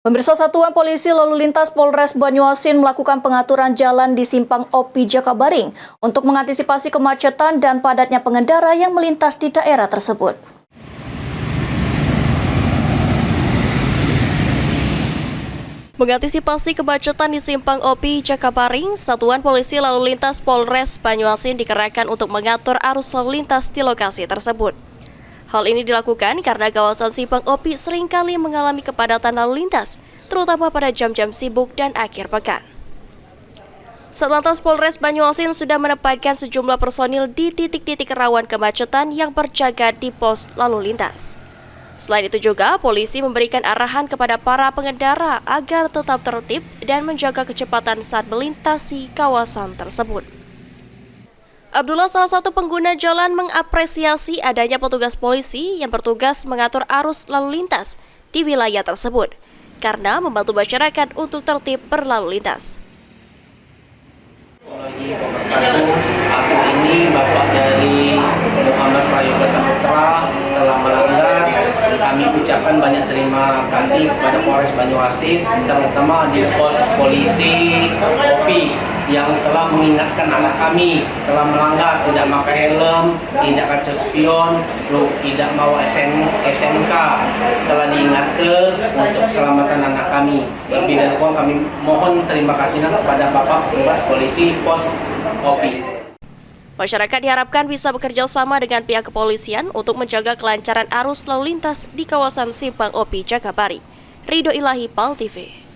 Pemirsa, Satuan Polisi Lalu Lintas Polres Banyuasin melakukan pengaturan jalan di Simpang Opi Jakabaring untuk mengantisipasi kemacetan dan padatnya pengendara yang melintas di daerah tersebut. Mengantisipasi kemacetan di Simpang Opi Jakabaring, Satuan Polisi Lalu Lintas Polres Banyuasin dikerahkan untuk mengatur arus lalu lintas di lokasi tersebut. Hal ini dilakukan karena kawasan Simpang Opi seringkali mengalami kepadatan lalu lintas, terutama pada jam-jam sibuk dan akhir pekan. Satlantas Polres Banyuasin sudah menempatkan sejumlah personil di titik-titik rawan kemacetan yang berjaga di pos lalu lintas. Selain itu juga, polisi memberikan arahan kepada para pengendara agar tetap tertib dan menjaga kecepatan saat melintasi kawasan tersebut. Abdullah, salah satu pengguna jalan, mengapresiasi adanya petugas polisi yang bertugas mengatur arus lalu lintas di wilayah tersebut karena membantu masyarakat untuk tertib berlalu lintas. Aku ini Bapak dari Muhammad Prayoga Saputra telah melanggar. Kami ucapkan banyak terima kasih kepada Polres Banyuasin, terutama di pos polisi Opi yang telah mengingatkan anak kami telah melanggar, tidak pakai helm, tidak kacau spion, tidak mau SMK, telah diingatkan untuk keselamatan anak kami. Lebih dari itu kami mohon terima kasih kepada Bapak petugas polisi pos Opi. Masyarakat diharapkan bisa bekerja sama dengan pihak kepolisian untuk menjaga kelancaran arus lalu lintas di kawasan Simpang Opi Jakabaring. Ridho Ilahi, PAL TV.